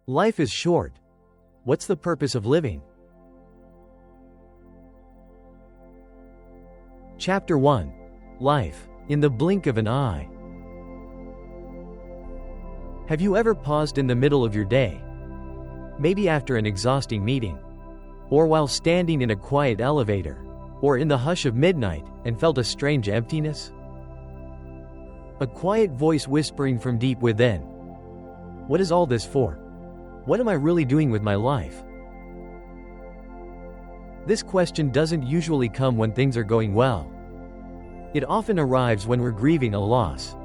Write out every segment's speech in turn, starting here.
Life is short. What's the purpose of living? Chapter 1. Life, in the blink of an eye. Have you ever paused in the middle of your day? Maybe after an exhausting meeting, or while standing in a quiet elevator, or in the hush of midnight, and felt a strange emptiness? A quiet voice whispering from deep within. What is all this for? What am I really doing with my life? This question doesn't usually come when things are going well. It often arrives when we're grieving a loss,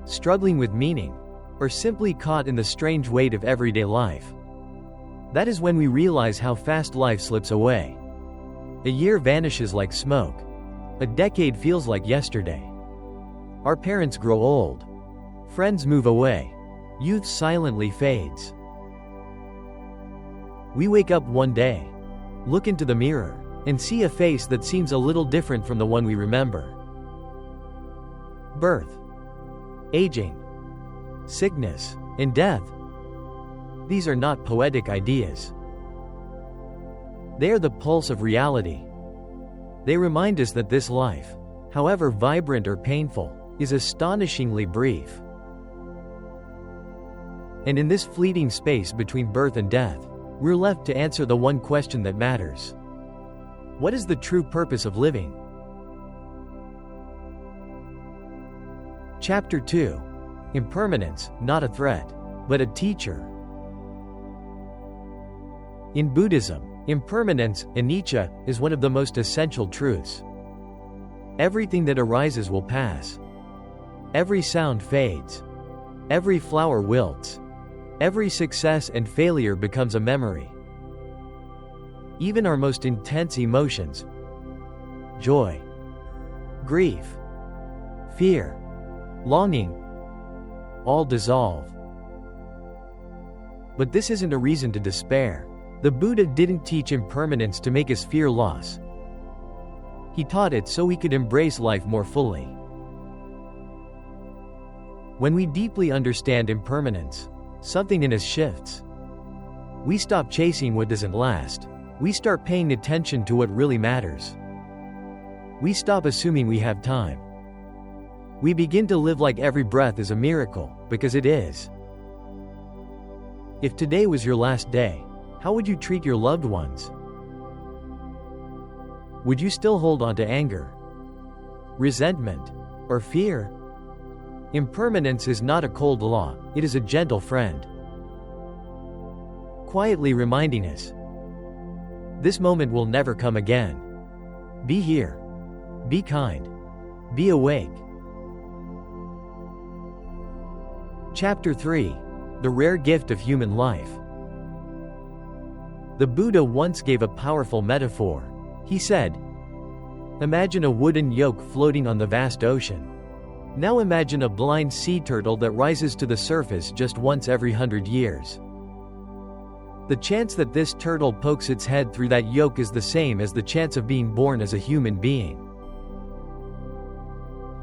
struggling with meaning, or simply caught in the strange weight of everyday life. That is when we realize how fast life slips away. A year vanishes like smoke. A decade feels like yesterday. Our parents grow old. Friends move away. Youth silently fades. We wake up one day, look into the mirror, and see a face that seems a little different from the one we remember. Birth, aging, sickness, and death. These are not poetic ideas. They are the pulse of reality. They remind us that this life, however vibrant or painful, is astonishingly brief. And in this fleeting space between birth and death, we're left to answer the one question that matters. What is the true purpose of living? Chapter 2. Impermanence, not a threat, but a teacher. In Buddhism, impermanence, anicca, is one of the most essential truths. Everything that arises will pass. Every sound fades. Every flower wilts. Every success and failure becomes a memory. Even our most intense emotions, joy, grief, fear, longing, all dissolve. But this isn't a reason to despair. The Buddha didn't teach impermanence to make us fear loss. He taught it so we could embrace life more fully. When we deeply understand impermanence, something in us shifts. We stop chasing what doesn't last. We start paying attention to what really matters. We stop assuming we have time. We begin to live like every breath is a miracle, because it is. If today was your last day, how would you treat your loved ones? Would you still hold on to anger, resentment, or fear? Impermanence is not a cold law, it is a gentle friend. Quietly reminding us, this moment will never come again. Be here. Be kind. Be awake. Chapter 3. The rare gift of human life. The Buddha once gave a powerful metaphor. He said, imagine a wooden yoke floating on the vast ocean. Now imagine a blind sea turtle that rises to the surface just once every 100 years. The chance that this turtle pokes its head through that yoke is the same as the chance of being born as a human being.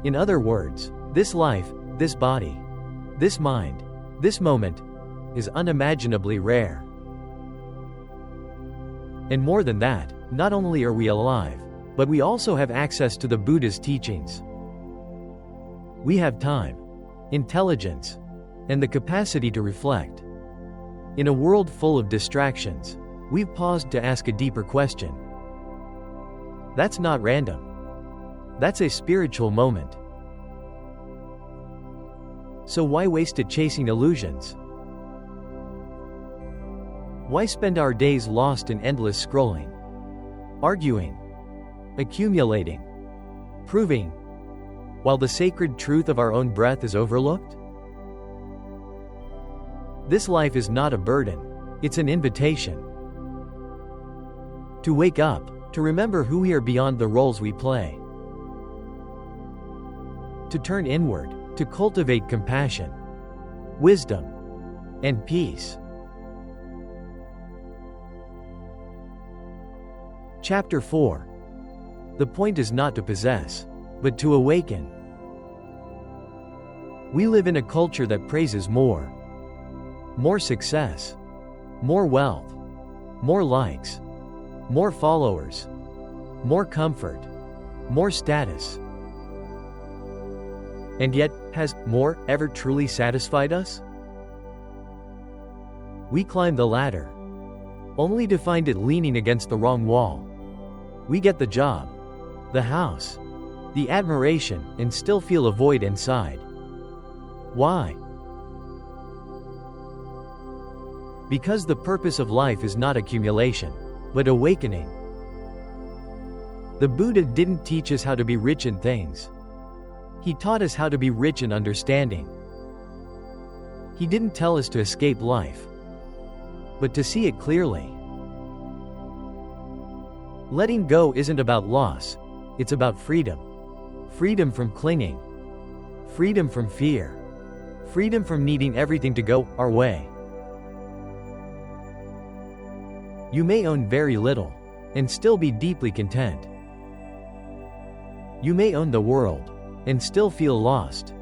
In other words, this life, this body, this mind, this moment, is unimaginably rare. And more than that, not only are we alive, but we also have access to the Buddha's teachings. We have time, intelligence, and the capacity to reflect. In a world full of distractions, we've paused to ask a deeper question. That's not random. That's a spiritual moment. So why waste it chasing illusions? Why spend our days lost in endless scrolling, arguing, accumulating, proving, while the sacred truth of our own breath is overlooked? This life is not a burden, it's an invitation. To wake up, to remember who we are beyond the roles we play. To turn inward, to cultivate compassion, wisdom, and peace. Chapter 4. The point is not to possess, but to awaken. We live in a culture that praises more. more success, more wealth, more likes, more followers, more comfort, more status. And yet, has more ever truly satisfied us? We climb the ladder, only to find it leaning against the wrong wall. We get the job, the house, the admiration, and still feel a void inside. Why? Because the purpose of life is not accumulation, but awakening. The Buddha didn't teach us how to be rich in things. He taught us how to be rich in understanding. He didn't tell us to escape life, but to see it clearly. Letting go isn't about loss, it's about freedom. Freedom from clinging. Freedom from fear. Freedom from needing everything to go our way. You may own very little, and still be deeply content. You may own the world, and still feel lost.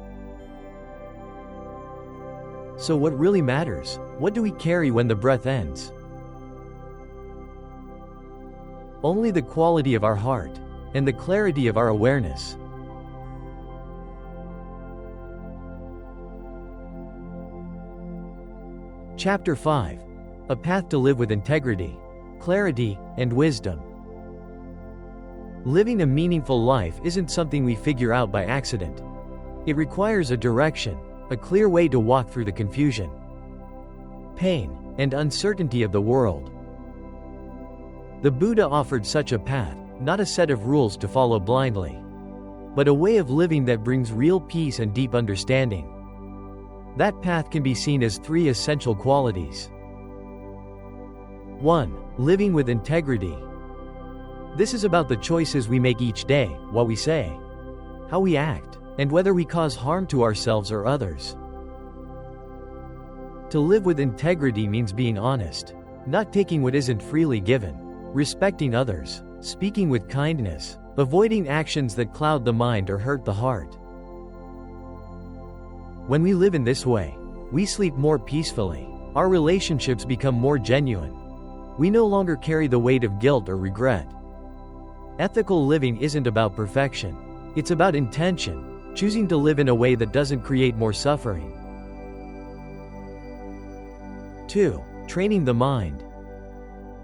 So what really matters? What do we carry when the breath ends? Only the quality of our heart, and the clarity of our awareness. Chapter 5. A Path to Live with Integrity, Clarity, and Wisdom. Living a meaningful life isn't something we figure out by accident. It requires a direction, a clear way to walk through the confusion, pain, and uncertainty of the world. The Buddha offered such a path, not a set of rules to follow blindly, but a way of living that brings real peace and deep understanding. That path can be seen as 3 essential qualities. 1. Living with integrity. This is about the choices we make each day, what we say, how we act, and whether we cause harm to ourselves or others. To live with integrity means being honest, not taking what isn't freely given, respecting others, speaking with kindness, avoiding actions that cloud the mind or hurt the heart. When we live in this way, we sleep more peacefully, our relationships become more genuine. We no longer carry the weight of guilt or regret. Ethical living isn't about perfection. It's about intention, choosing to live in a way that doesn't create more suffering. 2. Training the mind.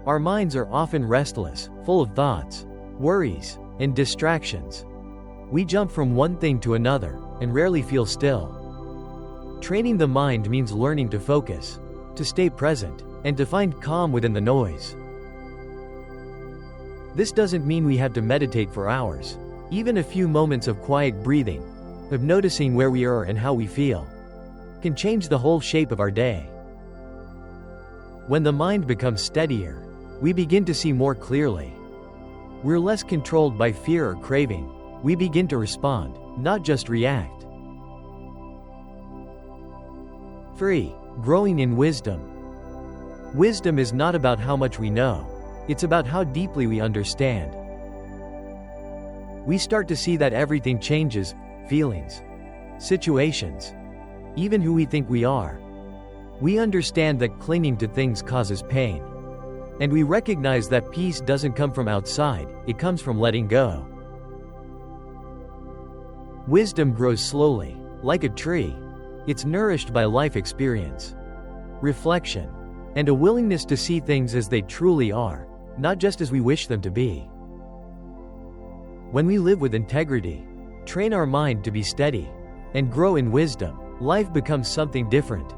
Our minds are often restless, full of thoughts, worries, and distractions. We jump from one thing to another, and rarely feel still. Training the mind means learning to focus, to stay present, and to find calm within the noise. This doesn't mean we have to meditate for hours. Even a few moments of quiet breathing, of noticing where we are and how we feel, can change the whole shape of our day. When the mind becomes steadier, we begin to see more clearly. We're less controlled by fear or craving. We begin to respond, not just react. 3. Growing in wisdom. Wisdom is not about how much we know. It's about how deeply we understand. We start to see that everything changes, feelings, situations, even who we think we are. We understand that clinging to things causes pain. And we recognize that peace doesn't come from outside, it comes from letting go. Wisdom grows slowly, like a tree. It's nourished by life experience, reflection, and a willingness to see things as they truly are, not just as we wish them to be. When we live with integrity, train our mind to be steady, and grow in wisdom, life becomes something different.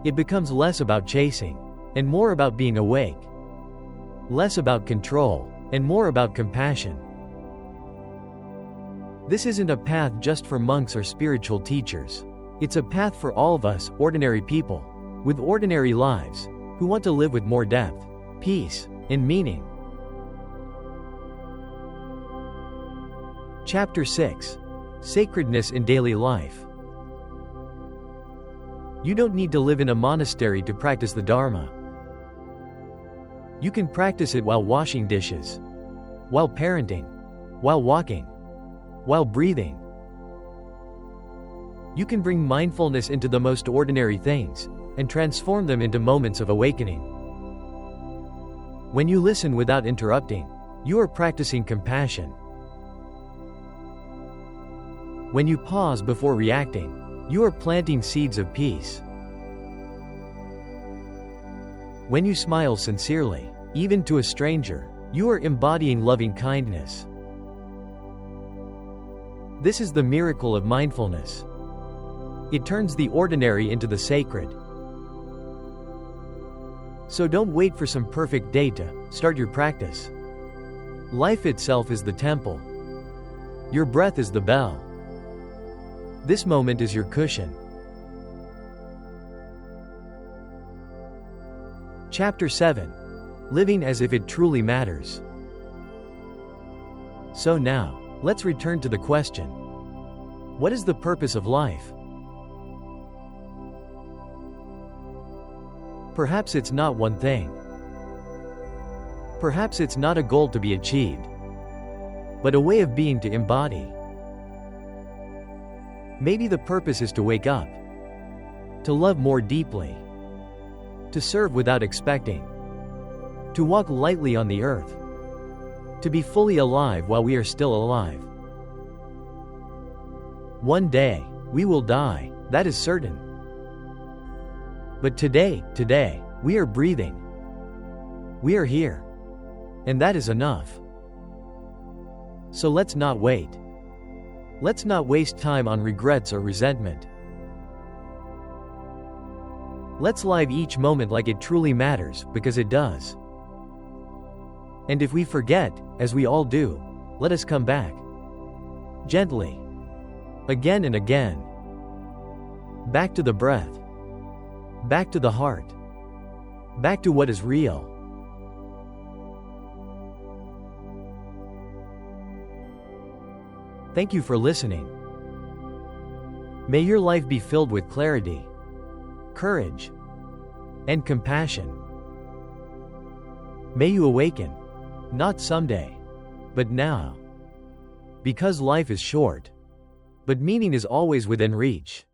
It becomes less about chasing, and more about being awake. Less about control, and more about compassion. This isn't a path just for monks or spiritual teachers. It's a path for all of us, ordinary people, with ordinary lives, who want to live with more depth, peace, and meaning. Chapter 6. Sacredness in Daily Life. You don't need to live in a monastery to practice the Dharma. You can practice it while washing dishes, while parenting, while walking, while breathing. You can bring mindfulness into the most ordinary things, and transform them into moments of awakening. When you listen without interrupting, you are practicing compassion. When you pause before reacting, you are planting seeds of peace. When you smile sincerely, even to a stranger, you are embodying loving kindness. This is the miracle of mindfulness. It turns the ordinary into the sacred. So don't wait for some perfect day to start your practice. Life itself is the temple. Your breath is the bell. This moment is your cushion. Chapter 7. Living as if it truly matters. So now, let's return to the question. What is the purpose of life? Perhaps it's not one thing. Perhaps it's not a goal to be achieved, but a way of being to embody. Maybe the purpose is to wake up, to love more deeply, to serve without expecting, to walk lightly on the earth, to be fully alive while we are still alive. One day, we will die, that is certain. But today, we are breathing. We are here. And that is enough. So let's not wait. Let's not waste time on regrets or resentment. Let's live each moment like it truly matters, because it does. And if we forget, as we all do, let us come back. Gently. Again and again. Back to the breath. Back to the heart. Back to what is real. Thank you for listening. May your life be filled with clarity, courage, and compassion. May you awaken, not someday, but now. Because life is short, but meaning is always within reach.